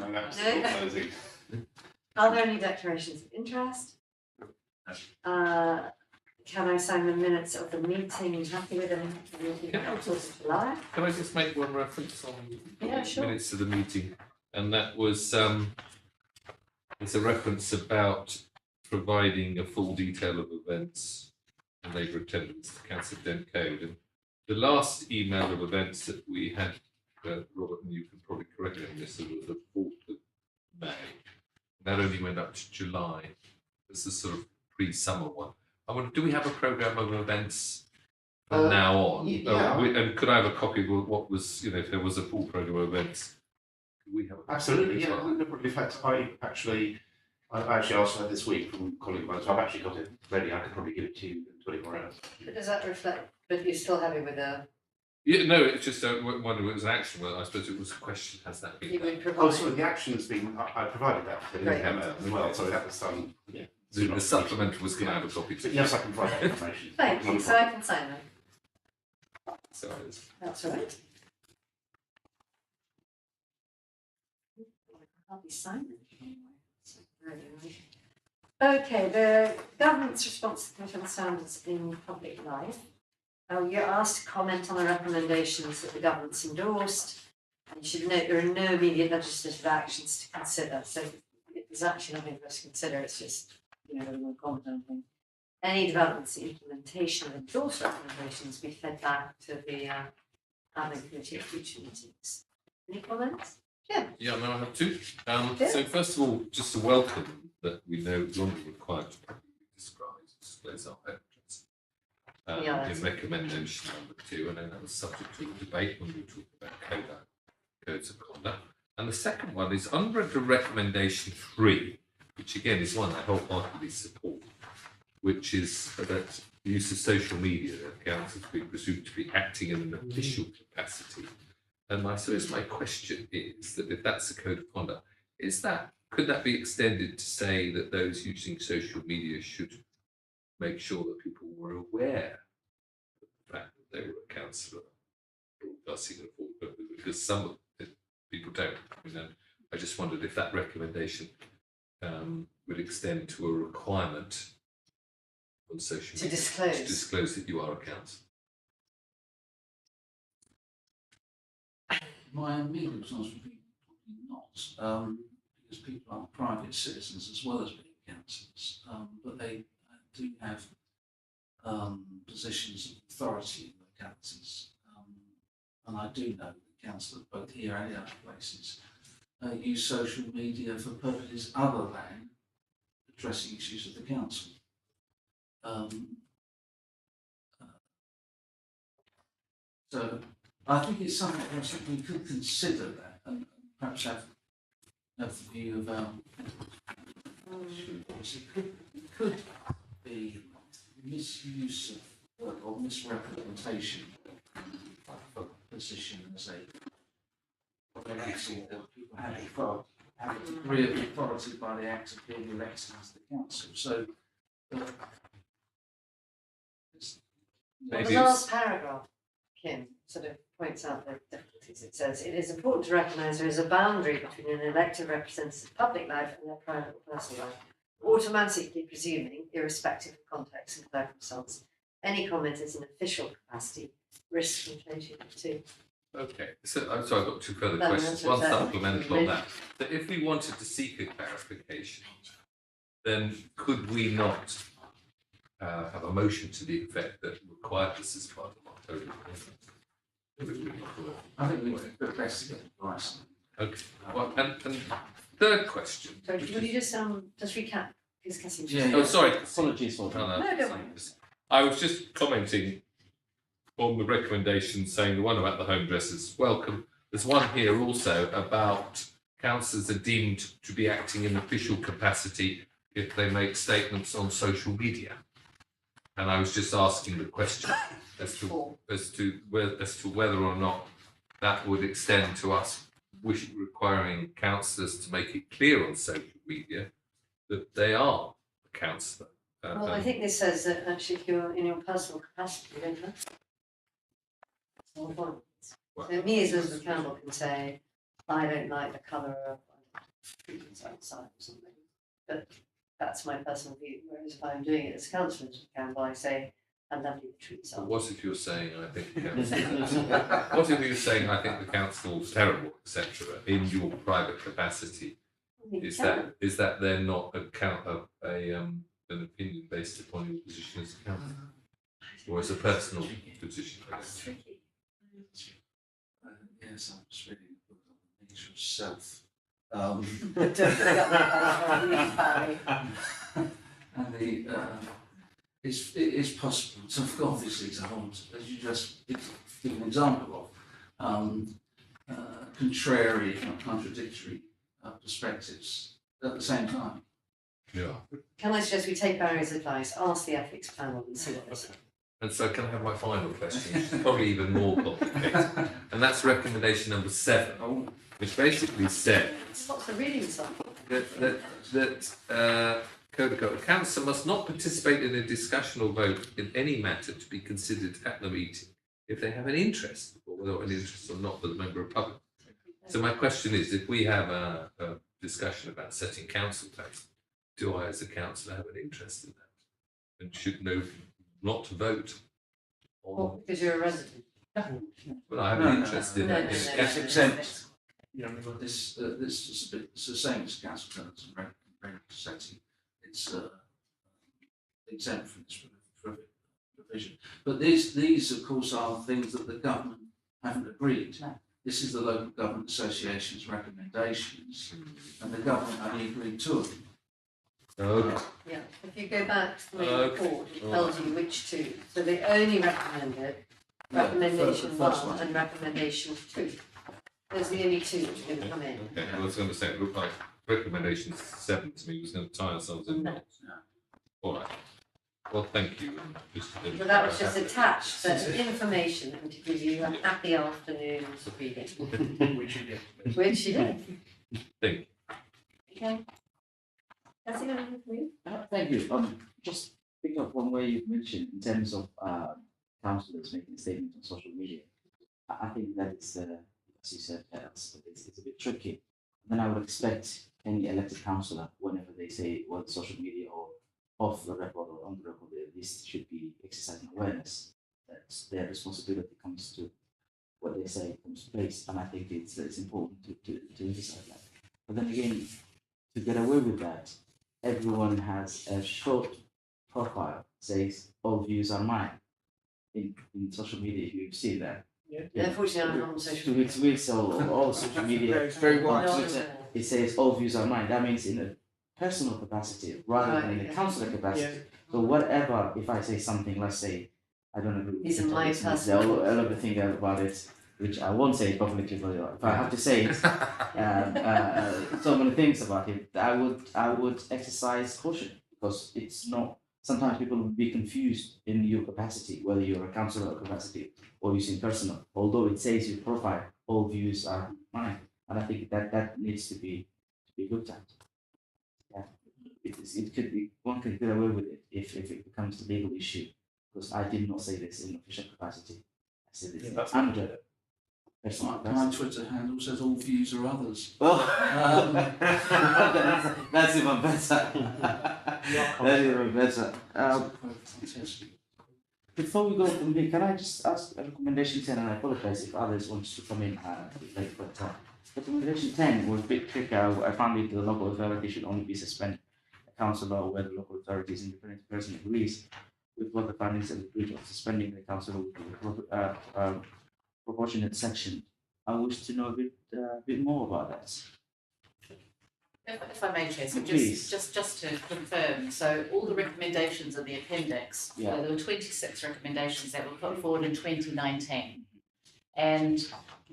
I'm absolutely No. closing. Are there any declarations of interest? Can I sign the minutes of the meeting? Happy with them? July? Can I just make one reference on Yeah, the sure. minutes of the meeting? And that was, it's a reference about providing a full detail of events and labour attendance to Council of Den Code. And the last email of events that we had, Robert, and you can probably correct me on this, it was the 4th of May. That only went up to July. It's a sort of pre-summer one. I wonder, do we have a programme of events from now on? Yeah. And could I have a copy of what was, if there was a full programme of events? Could we have a Absolutely, as yeah. well? In fact, I actually asked for that this week from a colleague of mine, so I've actually got it ready. I could probably give it to you in 24 hours. But does that reflect, but you're still happy with the, Yeah, no, it's just wonder if it was an action. Well, I suppose it was a question. Has that been you done? would Oh, provide? sorry, the action's been, I provided that to the Great. Emma as well, so that was done. Yeah. The supplementary was going to have a copy But too. yes, I can provide that information. Thank you, so I can sign them. So it's- That's all right. I'll be signing it. Okay, the government's response to commission standards in public life. You're asked to comment on the recommendations that the government's endorsed. And you should note there are no immediate legislative actions to consider. So there's actually nothing for us to consider. It's just, we'll comment on things. Any developments in implementation of endorsed recommendations be fed back to the admin committee at future meetings. Any comments? Yeah, no, I have two. Yeah. So first of all, just to welcome that we no longer required to publicly disclose our patrons. In recommendation number 2, and then that was subject to a debate when we were talking about codes of conduct. And the second one is under recommendation 3, which again is one I wholeheartedly support, which is that the use of social media that councils be presumed to be acting in an official capacity. And my question is that if that's the code of conduct, could that be extended to say that those using social media should make sure that people were aware of the fact that they were a councillor broadcasting a full purpose, because some of it, people don't. I just wondered if that recommendation would extend to a requirement on social media to disclose that you are a councillor. My immediate response would be probably not, because people are private citizens as well as being councillors, but they do have positions of authority in localities, and I do know that councillors both here and in other places use social media for purposes other than addressing issues of the council. So I think it's something else that we could consider that and perhaps have the view of it could be misuse of or misrepresentation of a position as a council, or people have a degree of authority by the act of being elected as the council. So The last paragraph, Kim, sort of points out the difficulties. It says, it is important to recognise there is a boundary between an elected representative's public life and their private or personal life, automatically presuming, irrespective of context and circumstance, any comment is an official capacity, risks inflation too. Okay, so I've got two further No, questions. that's One okay. supplemental on that. So if we wanted to seek a clarification, then could we not have a motion to the effect that required this as part of October? I think we'd best to get advice. Okay. Well, and third question. So which would is- you just recap? Because Cassie was Yeah, just- Oh, sorry. Apologies for that. No, don't worry. I was just commenting on the recommendation, saying the one about the home dressers, welcome. There's one here also about councillors are deemed to be acting in official capacity if they make statements on social media. And I was just asking the question as to whether or not that would extend to us requiring councillors to make it clear on social media that they are a councillor. Well, I think this says that actually if you're in your personal capacity, you don't have. So me as Elizabeth Campbell can say, I don't like the colour of treatments outside or something. But that's my personal view, whereas if I'm doing it as a councillor, I can by saying, I love you, the treats But are. what if you're saying, I think the council, what if you're saying, I think the council's terrible, etc., in your private capacity? Is that then not a an opinion based upon your position as a councillor? Or as a personal position? That's tricky. Yes, I'm just reading a book on the nature of self. Don't forget that. And it is possible to obviously to hold, as you just give an example of, contrary or contradictory perspectives at the same time. Yeah. Can I suggest we take Barry's advice, ask the ethics panel and see what they say? And so can I have my final question, which is probably even more complicated, and that's recommendation number 7, which basically says Lots of reading some. that Code of Conduct, council must not participate in a discussion or vote in any matter to be considered at the meeting if they have an interest, or whether an interest or not for the member of public. So my question is, if we have a discussion about setting council tax, do I as a councillor have an interest in that? And should know not to vote on, Well, because you're a resident. well, I have an interest in that. It's exempt. This is a bit, it's the same as council tenants and rent setting. It's exempt from this provision. But these of course are things that the government haven't agreed. No. This is the Local Government Association's recommendations, and the government only agreed to them. Okay. Yeah, if you go back to the Okay. report, it tells you which two. So they only recommended Yeah, recommendation the first 1 one. and recommendation 2. Those are the only two which are going to come in. Okay, I was going to say, it looked like recommendation 7 to me was going to tie ourselves in No. knots. All right. Well, thank you. So that was just attached, the information, and to give you a happy afternoon's reading, Which you did. which you did. Thank you. Okay. That's it, anything for you? Thank you. Just pick up one way you mentioned in terms of councillors making statements on social media. I think that is, as you said, it's a bit tricky. Then I would expect any elected councillor, whenever they say on social media or off the record or on the record, at least should be exercising awareness that their responsibility comes to what they say comes to place. And I think it's important to emphasize that. But then again, to get away with that, everyone has a short profile says all views are mine in social media. You've seen that. Unfortunately, I'm not on social media. Tweets or all social media. Very No, wide. no, Twitter, no. it says all views are mine. That means in a personal capacity rather than in a councillor capacity. So whatever, if I say something, let's say, I don't agree with These are Twitter, my it's personal I'll have a think about it, which I won't say publicly, but if I have to say it, so many things about it, I would exercise caution because it's not. Sometimes people will be confused in your capacity, whether you're a councillor capacity or using personal. Although it says your profile, all views are mine, and I think that needs to be looked at. Yeah, it could be one can get away with it if it becomes a legal issue, because I did not say this in official capacity. I said this that's under personal My capacity. Twitter handle says all views are others. Well, that's even better. That's even better. Before we go from here, can I just ask a recommendation 10, and I apologize if others want to come in late for the time. Recommendation 10 was a bit tricky. I found it the local authority should only be suspended. A councillor where the local authority's independent person agrees with what the findings and agreed of suspending the councillor with proportionate section. I wish to know a bit more about that. If I may, Chair, so Please. just to confirm, so all the recommendations in the appendix, Yeah. there were 26 recommendations that were put forward in 2019, and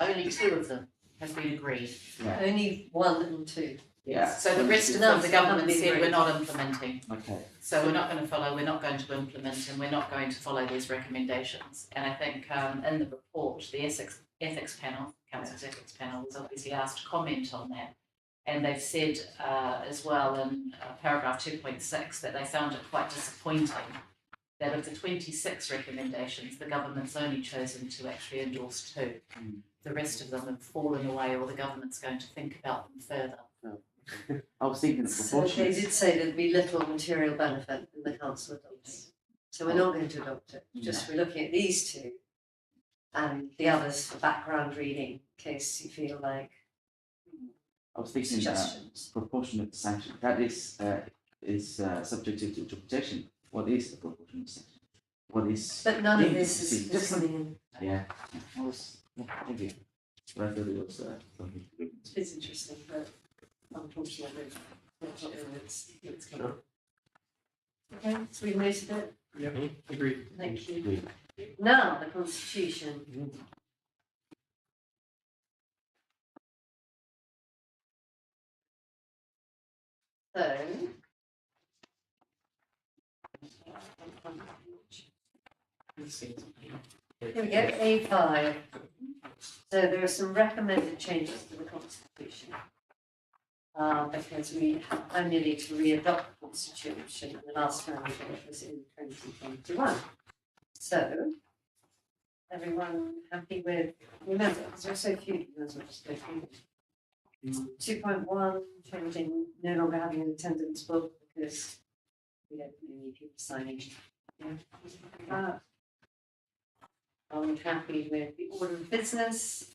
only 2 of them have been agreed. Yeah. Only 1 and 2. Yeah. So the rest of No, them, the so government haven't been said we're agreed. not implementing. Okay. So we're not going to follow, we're not going to implement, and we're not going to follow these recommendations. And I think in the report, the ethics panel, Council's ethics panel, was obviously asked to comment on that. And they've said as well in paragraph 2.6 that they found it quite disappointing that of the 26 recommendations, the government's only chosen to actually endorse 2. Mm. The rest of them have fallen away, or the government's going to think about them further. I was thinking of So they proportions. did say there'd be little material benefit in the council adopting. So we're not going to adopt it, just we're looking at these two. And the others for background reading, in case you feel like I was thinking suggestions. proportionate sanction. That is subject to interpretation. What is the proportionate sanction? What is? But none of this See, is just coming in. Yeah, I was. Yeah, thank you. But I thought it was something to do. It's interesting, but unfortunately, it's not in it's coming. Okay, so we've noted it. Yeah, agreed. Thank you. Now, the constitution. So. Here we go, A5. So there are some recommended changes to the constitution. Because we have annually to re-adopt the constitution, and the last time we did it was in 2021. So, everyone happy with, remember, because there are so few, you might as well just go through them. 2.1, changing, no longer having an attendance book because we don't really need people signing. Yeah. I'm happy with the order of business.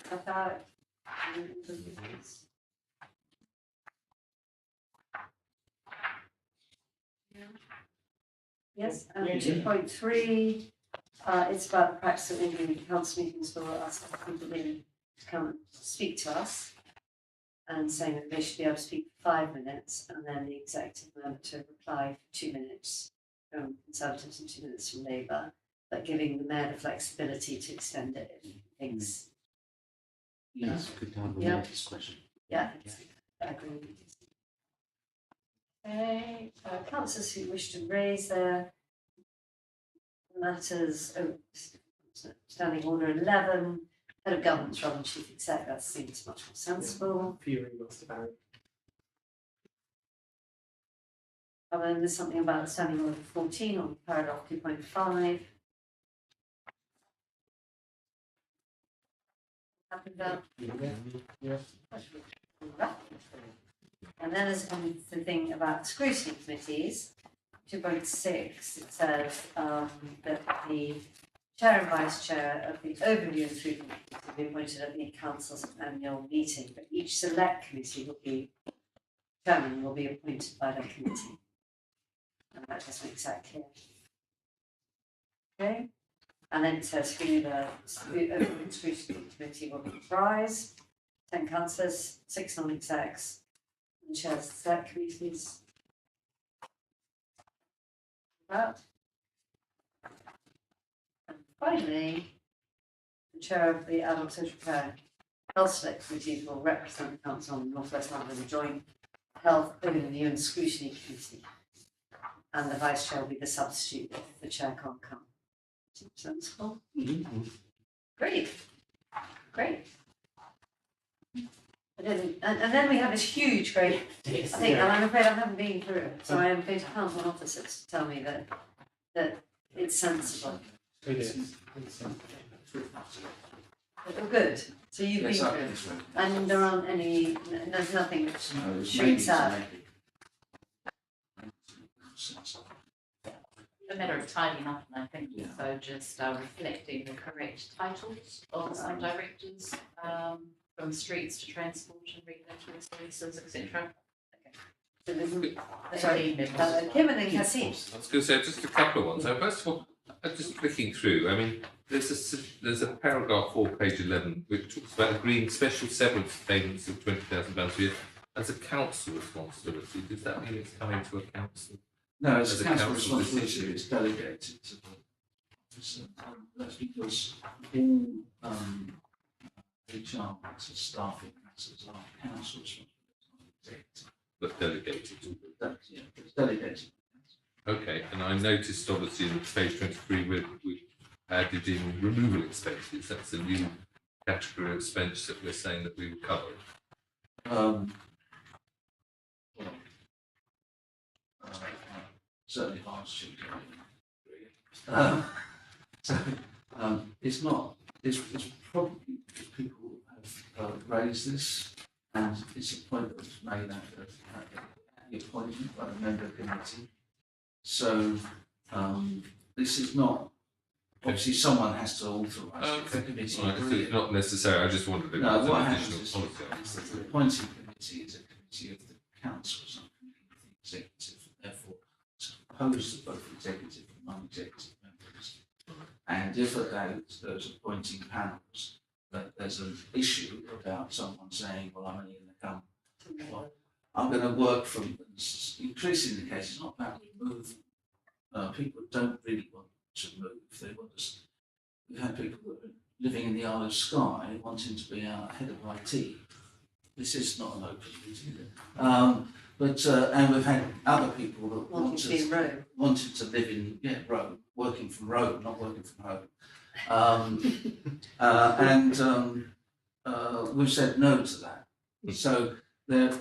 Cut out. Yes, and 2.3, it's about the practice of ordering council meetings for us people in to come speak to us and saying that they should be able to speak for 5 minutes and then the executive member to reply for 2 minutes from Conservatives and 2 minutes from Labour, but giving the mayor the flexibility to extend it if he thinks. Yes, good to have a Yeah. discussion. Yeah, I agree. Okay, councillors who wish to raise their matters, standing order 11, head of government rather than chief exec, that seems much more sensible. Few emails to Barry. And then there's something about standing order 14 on paragraph 2.5. Happy with that? Yeah. And then there's the thing about scrutiny committees, 2.6, it says that the chair and vice chair of the overview and scrutiny committee will be appointed at the council's annual meeting, but each select committee will be, chairman will be appointed by the committee. And that just makes that clear. Okay, and then it says who the overview scrutiny committee will comprise, 10 councillors, 6 non-execs, and chairs the select committees. That. And finally, the chair of the Adult Social Care Health Select Committee will represent the council on the North West London Joint Health Overview and Scrutiny Committee. And the vice chair will be the substitute if the chair can't come. Seems sensible. Great. Great. And then we have this huge, great, I think, and I'm afraid I haven't been through it, so I am going to count on officers to tell me that it's sensible. It is. Oh, good, so you've been Yes, through it, and there aren't any, there's nothing which shoots out. A matter of tidying up, and I think also just reflecting the correct titles of some directors, from streets to transport and regulatory services, etc. So there's- Sorry. Kim and then Cassie. I was going to say just a couple of ones. So first of all, I'm just clicking through. I mean, there's a paragraph 4, page 11, which talks about agreeing special severance payments of £20,000 a year as a council responsibility. Does that mean it's coming to a council? No, it's As a a council council responsibility, decision. it's delegated to the officer. That's because all HR matters, staffing matters are council responsibility. But delegated. Yeah, it's delegated. Okay, and I noticed obviously in page 23 we added in removal expenses. That's a new category of expense that we're saying that we would cover. Well, certainly asked you to. So, it's not, it's probably because people have raised this And it's a point that was made at the appointment by the member committee. So, this is not, obviously someone has to authorise it, if the committee Right, so agree it's it. not necessary, I just wondered if it No, was what an happens additional is, policy. is that the appointing committee is a committee of the council, it's not a committee of the executive, and therefore it's composed of both executive and non-executive members. And if at those appointing panels, that there's an issue about someone saying, well, I'm only going to come, well, I'm going to work from, increasingly the case, it's not about movement. People don't really want to move, they want to, we've had people that are living in the Isle of Skye wanting to be our head of IT. This is not an open meeting. And we've had other people that Wanting to be in Rome. wanted to live in Rome, working from Rome, not working from home. We've said no to that. So there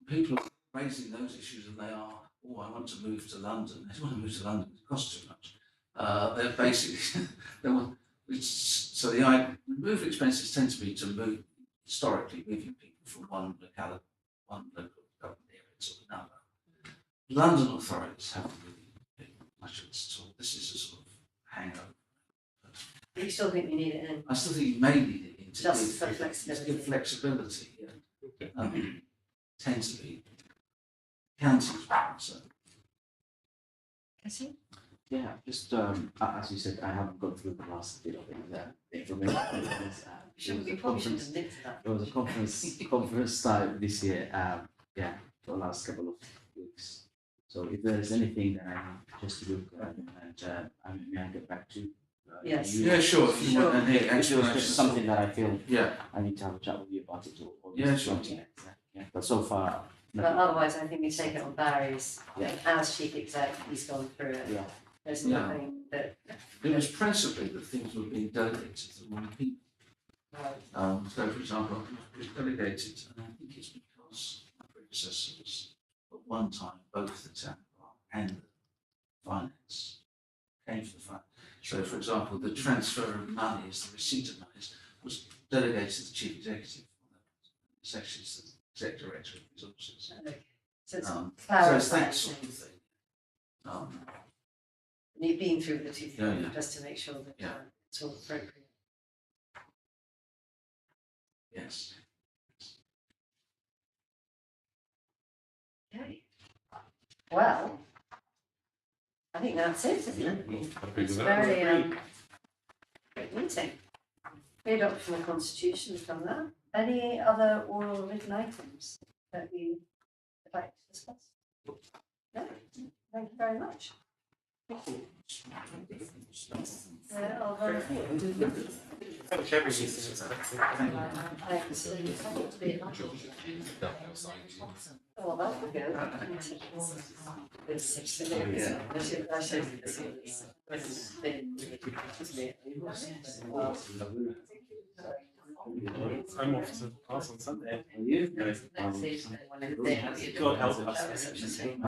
people are raising those issues, and they are, oh, I want to move to London. They don't want to move to London, it costs too much. They're basically they want. So the move expenses tend to be to move historically moving people from one locality, one local government area to another. London authorities haven't really been much of this at all. This is a sort of hangover. But you still think we need it in? I still think you may need it in to Just give, for flexibility. to give flexibility. Yeah. Tend to be counties. So. Cassie? Yeah, just as you said, I haven't gone through the last bit of it, the information. We probably shouldn't admit to that. There was a conference style this year, for the last couple of weeks. So if there is anything that I need just to look at, and may I get back to? Yes. you? Yeah, sure. If you Sure. want any If there was explanation, just something that I feel Yeah. I need to have a chat with you about it, or Yeah, just sure. something like that. Yeah, but so far, But nothing. otherwise, I think we take it on Barry's, Yeah. as chief exec, he's gone through it. Yeah. There's Yeah. nothing that, It was principally that things were being delegated to the wrong people. So, for example, it was delegated, and I think it's because my predecessor was at one time both the town clerk and the finance came to the front. So, for example, the transfer of monies, the receipt of monies, was delegated to the chief executive. It's actually the exec director of resources. okay. So it's So it's clarifying that sort of things. thing. And you've been through the two Yeah, things, yeah. just to make sure that Yeah. it's all appropriate. Yes. Okay. Well, I think that's it, isn't it? Happy It's with a that? very great meeting. Re-adoption of constitution from that. Any other oral written items that you would like to discuss? No, thank you very much. I'll run forward. Thank you, everyone. Oh, that would go. It's 6 minutes. I should I'm off to class on Sunday. Are you? God God help us.